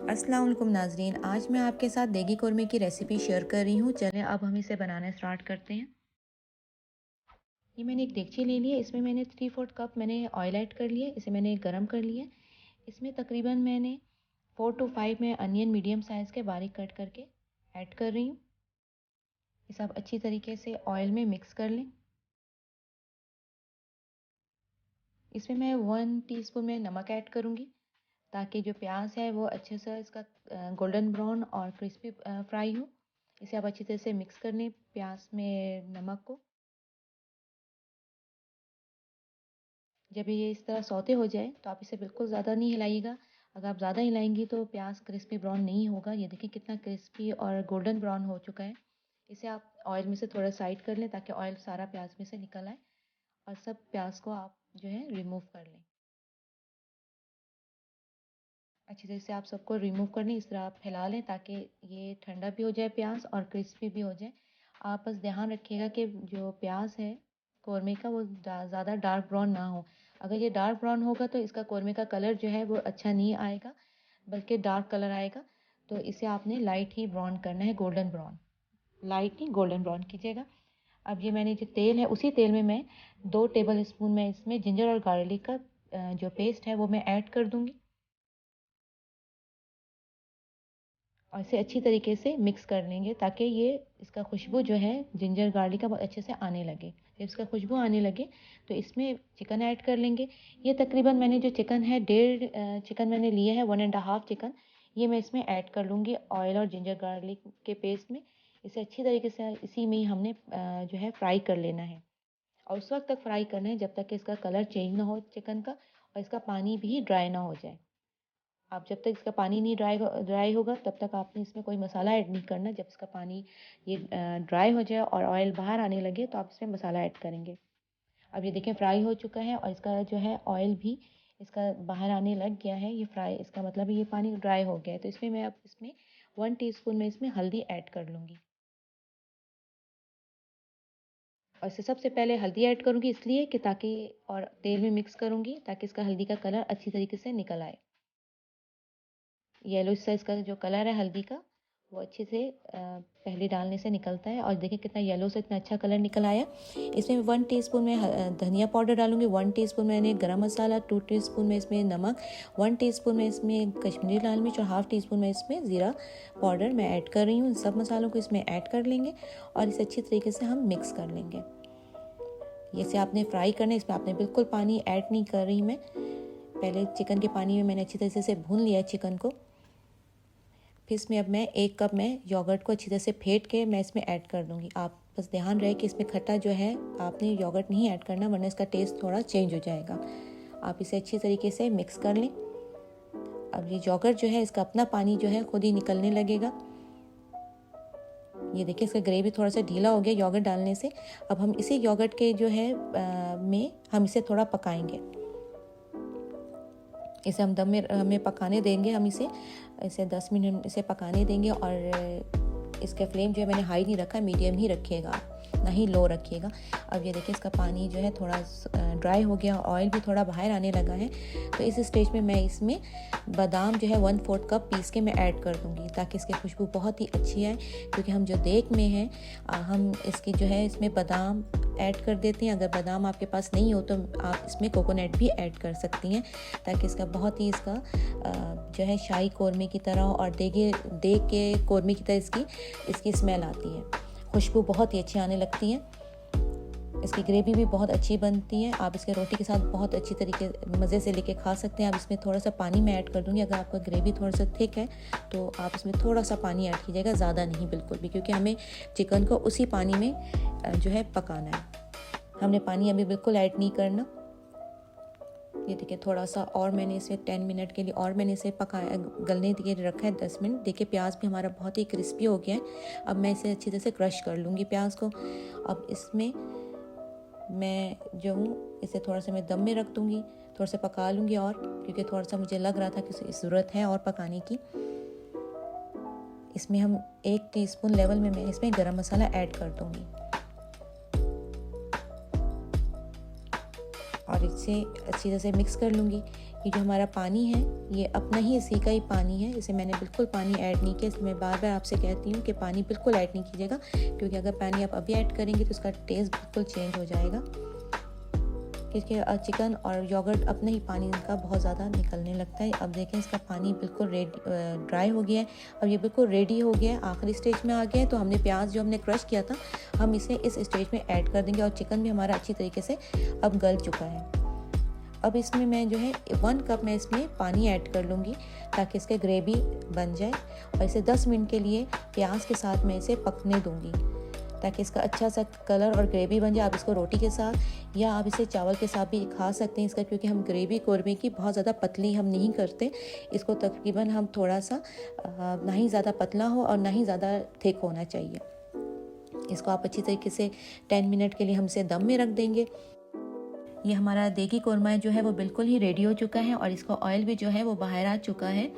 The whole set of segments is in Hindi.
अस्सलाम वालेकुम नाजरीन, आज मैं आपके साथ देगी कौरमे की रेसिपी शेयर कर रही हूँ। चलें अब हम इसे बनाना स्टार्ट करते हैं। ये मैंने एक देगची ले ली है, इसमें मैंने 3/4 कप मैंने ऑयल ऐड कर लिया है। इसे मैंने गर्म कर लिया है। इसमें तकरीबन मैंने 4 to 5 में अनियन मीडियम साइज़ के बारीक कट करके ऐड कर रही हूँ। इसे आप अच्छी तरीके से ऑयल में मिक्स कर लें। इसमें मैं 1 टीस्पून में नमक ऐड करूँगी ताकि जो प्याज है वो अच्छे से इसका गोल्डन ब्राउन और क्रिस्पी फ्राई हो। इसे आप अच्छी तरह से मिक्स कर लें प्याज में नमक को। जब ये इस तरह सौते हो जाए तो आप इसे बिल्कुल ज़्यादा नहीं हिलाइएगा। अगर आप ज़्यादा हिलाएंगी तो प्याज क्रिस्पी ब्राउन नहीं होगा। ये देखिए कितना क्रिस्पी और गोल्डन ब्राउन हो चुका है। इसे आप ऑयल में से थोड़ा साइड कर लें ताकि ऑयल सारा प्याज में से निकल आए और सब प्याज को आप जो है रिमूव कर लें। अच्छी तरह से आप सबको रिमूव कर लें। इस तरह आप फैला लें ताकि ये ठंडा भी हो जाए प्याज और क्रिस्पी भी हो जाए। आप बस ध्यान रखिएगा कि जो प्याज है कौरमे का वो ज़्यादा डार्क ब्राउन ना हो। अगर ये डार्क ब्राउन होगा तो इसका कौरमे का कलर जो है वो अच्छा नहीं आएगा, बल्कि डार्क कलर आएगा। तो इसे आपने लाइट ही ब्राउन करना है, गोल्डन ब्राउन, लाइट नहीं गोल्डन ब्राउन कीजिएगा। अब ये मैंने जो तेल है उसी तेल में मैं 2 टेबल स्पून में इसमें जिंजर और गार्लिक का जो पेस्ट है वो मैं ऐड कर दूंगी और इसे अच्छी तरीके से मिक्स कर लेंगे ताकि ये इसका खुशबू जो है जिंजर गार्लिक का बहुत अच्छे से आने लगे। जब इसका खुशबू आने लगे तो इसमें चिकन ऐड कर लेंगे। ये तकरीबन मैंने जो चिकन है 1.5 चिकन मैंने लिया है, 1.5 चिकन। ये मैं इसमें ऐड कर लूँगी ऑयल और जिंजर गार्लिक के पेस्ट में। इसे अच्छी तरीके से इसी में ही हमने जो है फ्राई कर लेना है और उस वक्त तक फ्राई करना है जब तक कि इसका कलर चेंज ना हो चिकन का और इसका पानी भी ड्राई ना हो जाए। आप जब तक इसका पानी नहीं ड्राई होगा तब तक आपने इसमें कोई मसाला ऐड नहीं करना। जब इसका पानी ये ड्राई हो जाए और ऑयल बाहर आने लगे तो आप इसमें मसाला ऐड करेंगे। अब ये देखें फ्राई हो चुका है और इसका जो है ऑयल भी इसका बाहर आने लग गया है। ये फ्राई इसका मतलब है ये पानी ड्राई हो गया है। तो इसमें मैं अब इसमें 1 टीस्पून में इसमें हल्दी ऐड कर लूँगी और इससे सबसे पहले हल्दी ऐड करूँगी इसलिए कि ताकि और तेल में मिक्स करूँगी ताकि इसका हल्दी का कलर अच्छी तरीके से निकल आए। येलो साइज़ का जो कलर है हल्दी का वो अच्छे से पहले डालने से निकलता है और देखिए कितना येलो से इतना अच्छा कलर निकल आया। इसमें 1 टीस्पून में धनिया पाउडर डालूंगी, 1 टीस्पून मैंने गरम मसाला, 2 टीस्पून में इसमें नमक, 1 टीस्पून में इसमें कश्मीरी लाल मिर्च और हाफ़ टीस्पून में इसमें ज़ीरा पाउडर मैं ऐड कर रही हूँ। सब मसालों को इसमें ऐड कर लेंगे और इसे अच्छी तरीके से हम मिक्स कर लेंगे। जैसे आपने फ्राई करना है, इसमें आपने बिल्कुल पानी ऐड नहीं कर रही मैं। पहले चिकन के पानी में मैंने अच्छी तरीके से भून लिया है चिकन को। फिर इसमें अब मैं 1 कप मैं योगर्ट को अच्छी तरह से फेंट के मैं इसमें ऐड कर दूँगी। आप बस ध्यान रहे कि इसमें खट्टा जो है आपने योगर्ट नहीं ऐड करना वरना इसका टेस्ट थोड़ा चेंज हो जाएगा। आप इसे अच्छी तरीके से मिक्स कर लें। अब ये योगर्ट जो है इसका अपना पानी जो है खुद ही निकलने लगेगा। ये देखिए इसका ग्रेवी थोड़ा सा ढीला हो गया योगर्ट डालने से। अब हम इसी योगर्ट के जो है में हम इसे थोड़ा पकाएंगे। इसे हम दम में हमें पकाने देंगे। हम इसे 10 मिनट इसे पकाने देंगे और इसका फ्लेम जो है मैंने हाई नहीं रखा, मीडियम ही रखिएगा, ना ही लो रखिएगा। अब ये देखिए इसका पानी जो है थोड़ा ड्राई हो गया, ऑयल भी थोड़ा बाहर आने लगा है। तो इस स्टेज में मैं इसमें बादाम जो है 1/4 कप पीस के मैं ऐड कर दूंगी ताकि इसकी खुशबू बहुत ही अच्छी आए। क्योंकि हम जो देग में हैं हम इसकी जो है इसमें बादाम ऐड कर देते हैं। अगर बादाम आपके पास नहीं हो तो आप इसमें कोकोनट भी ऐड कर सकती हैं ताकि इसका बहुत ही इसका जो है शाही कौरमे की तरह और देग के कौरमे की तरह इसकी स्मेल आती है। खुशबू बहुत ही अच्छी आने लगती है। इसकी ग्रेवी भी बहुत अच्छी बनती है। आप इसके रोटी के साथ बहुत अच्छी तरीके मज़े से लेके खा सकते हैं। आप इसमें थोड़ा सा पानी मैं ऐड कर दूंगी। अगर आपका ग्रेवी थोड़ा सा थिक है तो आप इसमें थोड़ा सा पानी ऐड कीजिएगा, ज़्यादा नहीं बिल्कुल भी, क्योंकि हमें चिकन को उसी पानी में जो है पकाना है। हमने पानी अभी बिल्कुल ऐड नहीं करना। ये देखिए थोड़ा सा और मैंने इसे 10 मिनट के लिए और मैंने इसे पकाया गलने के लिए रखा है 10 मिनट। देखिए प्याज भी हमारा बहुत ही क्रिस्पी हो गया है। अब मैं इसे अच्छी तरह से क्रश कर लूँगी प्याज को। अब इसमें मैं जो हूँ इसे थोड़ा सा मैं दम में रख दूँगी, थोड़ा सा पका लूँगी और क्योंकि थोड़ा सा मुझे लग रहा था कि ज़रूरत है और पकाने की। इसमें हम 1 टीस्पून लेवल में मैं इसमें गरम मसाला ऐड कर दूँगी और इसे अच्छी तरह से मिक्स कर लूँगी। ये जो हमारा पानी है ये अपना ही इसी का ही पानी है, इसे मैंने बिल्कुल पानी ऐड नहीं किया। इसलिए मैं बार बार आपसे कहती हूँ कि पानी बिल्कुल ऐड नहीं कीजिएगा, क्योंकि अगर पानी आप अभी ऐड करेंगे तो इसका टेस्ट बिल्कुल चेंज हो जाएगा, क्योंकि चिकन और योगर्ट अपने ही पानी इनका बहुत ज़्यादा निकलने लगता है। अब देखें इसका पानी बिल्कुल ड्राई हो गया है। अब ये बिल्कुल रेडी हो गया है, आखिरी स्टेज में आ गया है। तो हमने प्याज जो हमने क्रश किया था हम इसे इस स्टेज में ऐड कर देंगे और चिकन भी हमारा अच्छी तरीके से अब गल चुका है। अब इसमें मैं जो है 1 कप मैं इसमें पानी ऐड कर लूँगी ताकि इसके ग्रेवी बन जाए, और इसे 10 मिनट के लिए प्याज के साथ मैं इसे पकने दूँगी ताकि इसका अच्छा सा कलर और ग्रेवी बन जाए। आप इसको रोटी के साथ या आप इसे चावल के साथ भी खा सकते हैं इसका, क्योंकि हम ग्रेवी कौरमे की बहुत ज़्यादा पतली हम नहीं करते इसको, तकरीबन हम थोड़ा सा ना ही ज़्यादा पतला हो और ना ही ज़्यादा थिक होना चाहिए। इसको आप अच्छी तरीके से 10 मिनट के लिए हम इसे दम में रख देंगे। ये हमारा देगी कौरमा जो है वो बिल्कुल ही रेडी हो चुका है और इसका ऑयल भी जो है वो बाहर आ चुका है।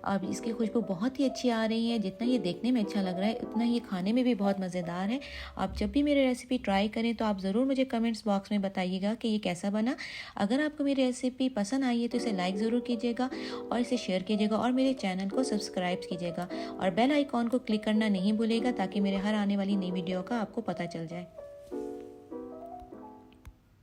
अब इसकी खुशबू बहुत ही अच्छी आ रही है। जितना ये देखने में अच्छा लग रहा है उतना ये खाने में भी बहुत मज़ेदार है। आप जब भी मेरी रेसिपी ट्राई करें तो आप ज़रूर मुझे कमेंट्स बॉक्स में बताइएगा कि ये कैसा बना। अगर आपको मेरी रेसिपी पसंद आई है तो इसे लाइक ज़रूर कीजिएगा और इसे शेयर कीजिएगा और मेरे चैनल को सब्सक्राइब कीजिएगा और बेल आइकॉन को क्लिक करना नहीं भूलिएगा ताकि मेरे हर आने वाली नई वीडियो का आपको पता चल जाए।